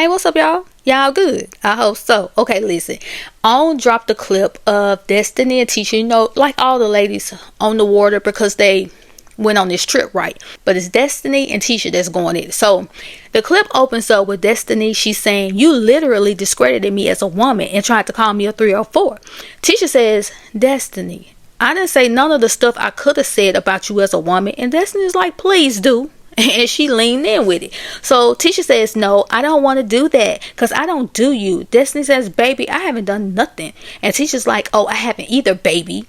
Hey, what's up, y'all? Y'all good? I hope so. Okay, listen. On dropped the clip of Destiny and Tisha. You know, like all the ladies on the water because they went on this trip, right? But it's Destiny and Tisha that's going in. So the clip opens up with Destiny. She's saying, "You literally discredited me as a woman and tried to call me a 304." Tisha says, "Destiny, I didn't say none of the stuff I could have said about you as a woman." And Destiny's like, "Please do." And she leaned in with it. So Tisha says, "No, I don't want to do that because I don't do you." Destiny says, "Baby, I haven't done nothing." And Tisha's like, "Oh, I haven't either, baby."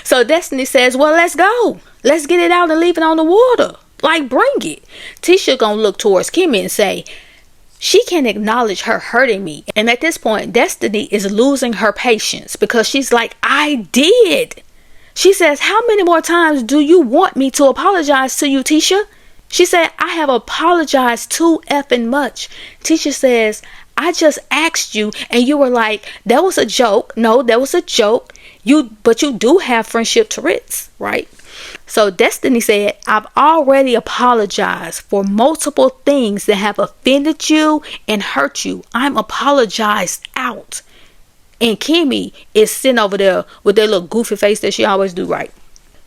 So Destiny says, "Well, let's go. Let's get it out and leave it on the water. Like, bring it." Tisha gonna look towards Kimmy and say, she can't acknowledge her hurting me. And at this point, Destiny is losing her patience because she's like, "I did." She says, "How many more times do you want me to apologize to you, Tisha?" She said, "I have apologized too effing much." Tisha says, "I just asked you and you were like, that was a joke." No, that was a joke. But you do have friendship Tourette's, right? So Destiny said, "I've already apologized for multiple things that have offended you and hurt you. I'm apologized out." And Kimmy is sitting over there with that little goofy face that she always do, right?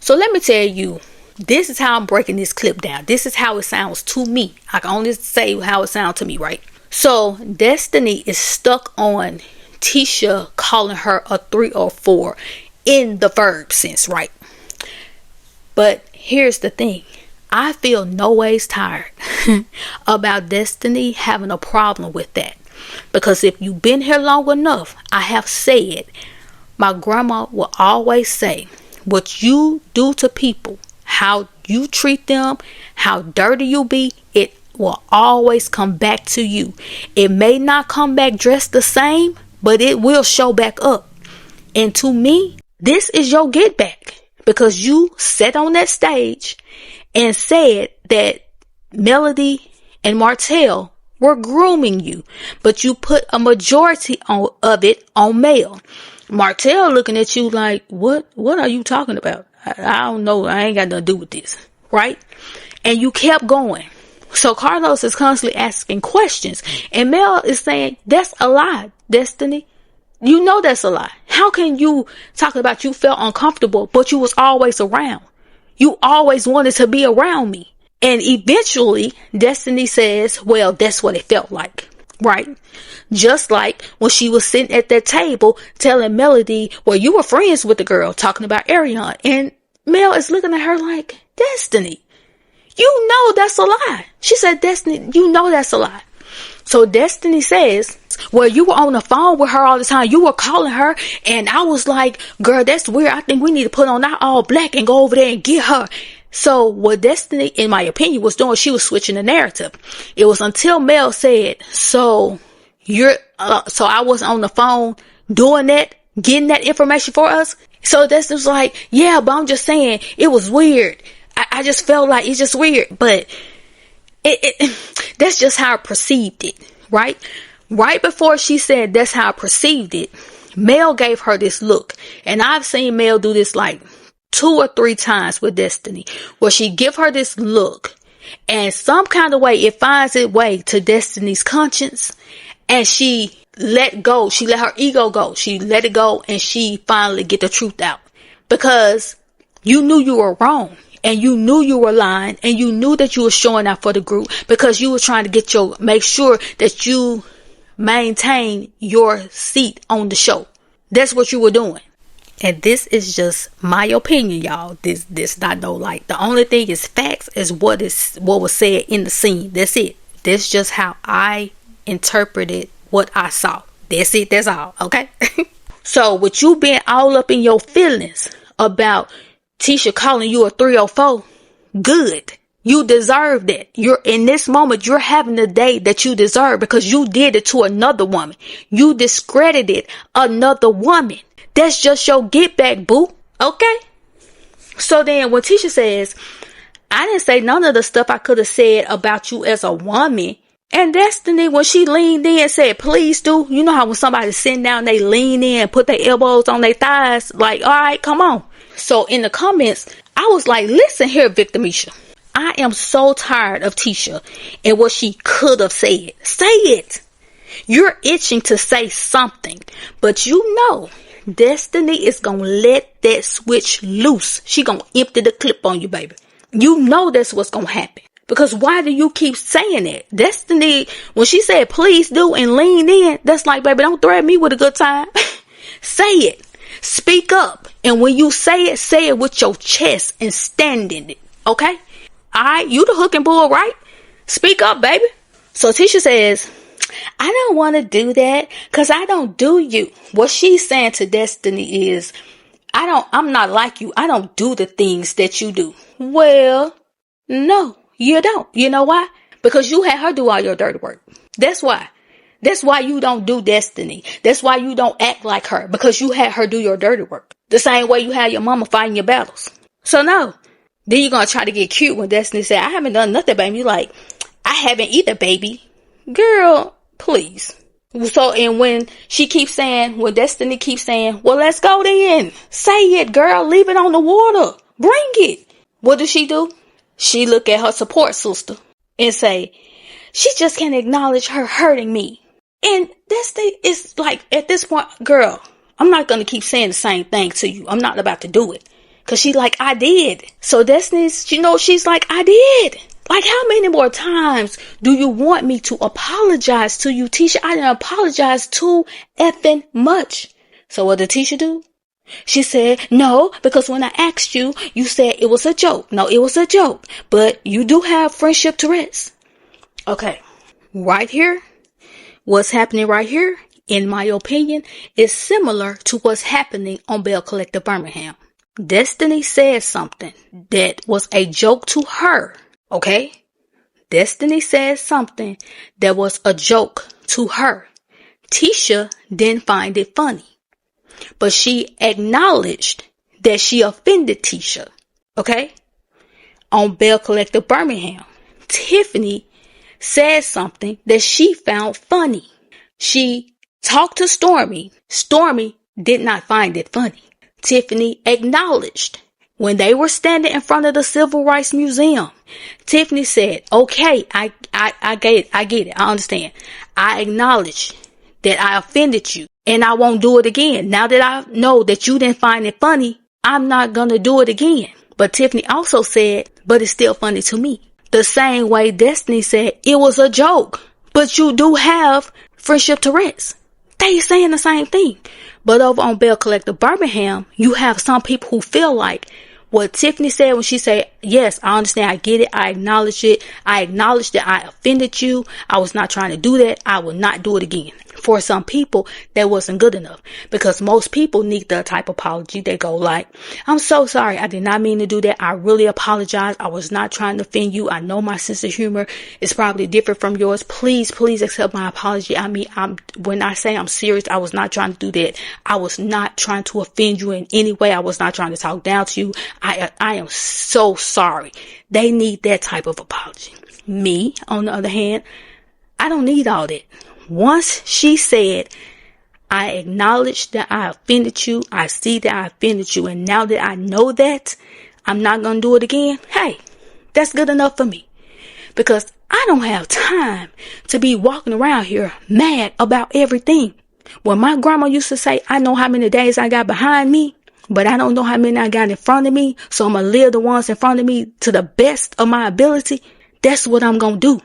So let me tell you, this is how I'm breaking this clip down. This is how it sounds to me. I can only say how it sounds to me, right? So Destiny is stuck on Tisha calling her a 304 in the verb sense, right? But here's the thing. I feel no ways tired about Destiny having a problem with that. Because if you've been here long enough, I have said, my grandma will always say, what you do to people, how you treat them, how dirty you be, it will always come back to you. It may not come back dressed the same, but it will show back up. And to me, this is your get back. Because you sat on that stage and said that Melody and Martell were grooming you, but you put a majority of it on Mel. Martell looking at you like, what are you talking about? I don't know. I ain't got nothing to do with this. Right? And you kept going. So Carlos is constantly asking questions. And Mel is saying, that's a lie, Destiny. You know that's a lie. How can you talk about you felt uncomfortable, but you was always around? You always wanted to be around me. And eventually, Destiny says, well, that's what it felt like, right? Just like when she was sitting at that table telling Melody, well, you were friends with the girl, talking about Ariane. And Mel is looking at her like, Destiny, you know that's a lie. She said, Destiny, you know that's a lie. So Destiny says, well, you were on the phone with her all the time. You were calling her. And I was like, girl, that's weird. I think we need to put on our all black and go over there and get her. So what Destiny, in my opinion, was doing, she was switching the narrative. It was until Mel said, so I was on the phone doing that, getting that information for us. So Destiny was like, yeah, but I'm just saying it was weird. I just felt like it's just weird, but that's just how I perceived it, right? Right before she said that's how I perceived it, Mel gave her this look. And I've seen Mel do this like 2 or 3 times with Destiny, where she give her this look and some kind of way it finds its way to Destiny's conscience, and she let go. She let her ego go. She let it go, and she finally get the truth out, because you knew you were wrong, and you knew you were lying, and you knew that you were showing out for the group because you were trying to make sure that you maintain your seat on the show. That's what you were doing. And this is just my opinion, y'all. This not no like. The only thing is facts is what was said in the scene. That's it. That's just how I interpreted what I saw. That's it. That's all. Okay. So with you being all up in your feelings about Tisha calling you a 304, good. You deserve that. You're in this moment, you're having the day that you deserve because you did it to another woman. You discredited another woman. That's just your get back, boo. Okay? So then when Tisha says, I didn't say none of the stuff I could have said about you as a woman. And Destiny, when she leaned in and said, please do. You know how when somebody's sitting down, they lean in and put their elbows on their thighs. Like, all right, come on. So in the comments, I was like, listen here, Victimisha. I am so tired of Tisha and what she could have said. Say it. You're itching to say something, but you know Destiny is gonna let that switch loose. She gonna empty the clip on you, baby. You know that's what's gonna happen. Because why do you keep saying it? Destiny, when she said please do and leaned in, that's like, baby, don't threaten me with a good time. Say it. Speak up. And when you say it with your chest and stand in it. Okay? Alright, you the hook and bull, right? Speak up, baby. So Tisha says, I don't want to do that because I don't do you. What she's saying to Destiny is, I'm not like you. I don't do the things that you do. Well, no, you don't. You know why? Because you had her do all your dirty work. That's why. That's why you don't do Destiny. That's why you don't act like her. Because you had her do your dirty work. The same way you had your mama fighting your battles. So no. Then you're going to try to get cute when Destiny said, I haven't done nothing, baby. You like, I haven't either, baby. Girl, please. So, and when Destiny keeps saying, well, let's go then. Say it, girl. Leave it on the water. Bring it. What does she do? She look at her support sister and say, she just can't acknowledge her hurting me. And Destiny is like, at this point, girl, I'm not going to keep saying the same thing to you. I'm not about to do it. Because she like, I did. So Destiny's, she's like, I did. Like, how many more times do you want me to apologize to you, Tisha? I didn't apologize too effing much. So what did Tisha do? She said, no, because when I asked you, you said it was a joke. No, it was a joke. But you do have friendship Tourette's. Okay. Right here, what's happening right here, in my opinion, is similar to what's happening on Bell Collective Birmingham. Destiny said something that was a joke to her. Okay? Destiny said something that was a joke to her. Tisha didn't find it funny. But she acknowledged that she offended Tisha. Okay? On Bell Collective Birmingham, Tiffany said something that she found funny. She talked to Stormy. Stormy did not find it funny. Tiffany acknowledged when they were standing in front of the Civil Rights Museum. Tiffany said, okay, I get it. I understand. I acknowledge that I offended you and I won't do it again. Now that I know that you didn't find it funny, I'm not going to do it again. But Tiffany also said, but it's still funny to me. The same way Destiny said it was a joke, but you do have friendship Tourette's. They saying the same thing. But over on Bell Collective Birmingham, you have some people who feel like what Tiffany said when she said, yes, I understand, I get it, I acknowledge it. I acknowledge that I offended you. I was not trying to do that. I will not do it again. For some people, that wasn't good enough. Because most people need the type of apology. They go like, I'm so sorry. I did not mean to do that. I really apologize. I was not trying to offend you. I know my sense of humor is probably different from yours. Please accept my apology. I mean, when I say I'm serious, I was not trying to do that. I was not trying to offend you in any way. I was not trying to talk down to you. I am so sorry. They need that type of apology. Me, on the other hand, I don't need all that. Once she said, I acknowledge that I offended you. I see that I offended you. And now that I know that, I'm not going to do it again. Hey, that's good enough for me. Because I don't have time to be walking around here mad about everything. When my grandma used to say, I know how many days I got behind me, but I don't know how many I got in front of me. So I'm going to live the ones in front of me to the best of my ability. That's what I'm going to do.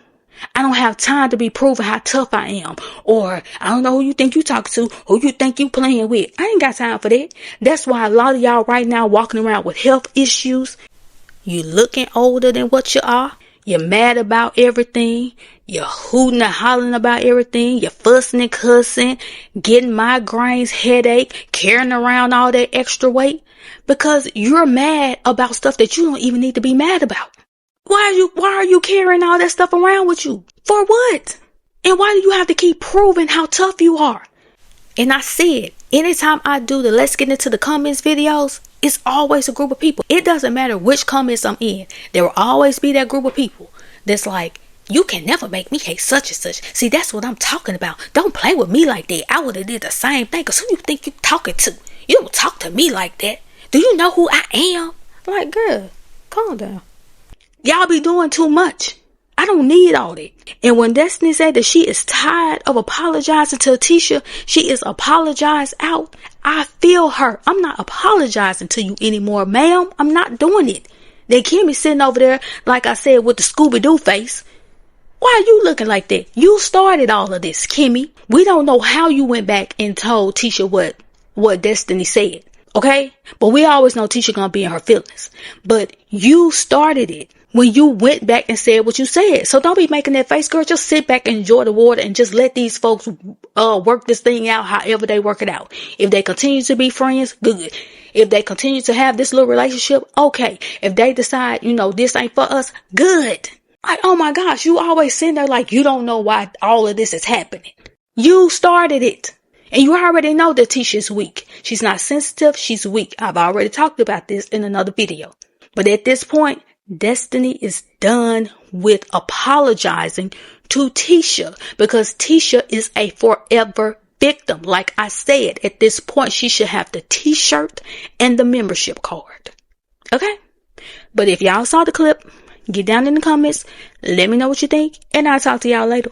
I don't have time to be proving how tough I am. Or I don't know who you think you talking to, who you think you playing with. I ain't got time for that. That's why a lot of y'all right now walking around with health issues. You looking older than what you are. You're mad about everything. You're hooting and hollering about everything. You're fussing and cussing, getting migraines, headache, carrying around all that extra weight because you're mad about stuff that you don't even need to be mad about. Why are you carrying all that stuff around with you? For what? And why do you have to keep proving how tough you are? And I said, anytime I do the Let's Get Into the Comments videos, it's always a group of people. It doesn't matter which comments I'm in. There will always be that group of people that's like, you can never make me hate such and such. See, that's what I'm talking about. Don't play with me like that. I would have did the same thing. Because who you think you talking to? You don't talk to me like that. Do you know who I am? I'm like, girl, calm down. Y'all be doing too much. I don't need all that. And when Destiny said that she is tired of apologizing to Tisha, she is apologized out. I feel her. I'm not apologizing to you anymore, ma'am. I'm not doing it. Then Kimmy sitting over there, like I said, with the Scooby-Doo face. Why are you looking like that? You started all of this, Kimmy. We don't know how you went back and told Tisha what Destiny said. Okay? But we always know Tisha gonna be in her feelings. But you started it when you went back and said what you said. So don't be making that face, girl. Just sit back and enjoy the water and just let these folks work this thing out however they work it out. If they continue to be friends, good. If they continue to have this little relationship, okay. If they decide, this ain't for us, good. Like, oh my gosh, you always sitting there like you don't know why all of this is happening. You started it. And you already know that Tisha is weak. She's not sensitive. She's weak. I've already talked about this in another video. But at this point, Destiny is done with apologizing to Tisha because Tisha is a forever victim. Like I said, at this point, she should have the t-shirt and the membership card. Okay? But if y'all saw the clip, get down in the comments. Let me know what you think. And I'll talk to y'all later.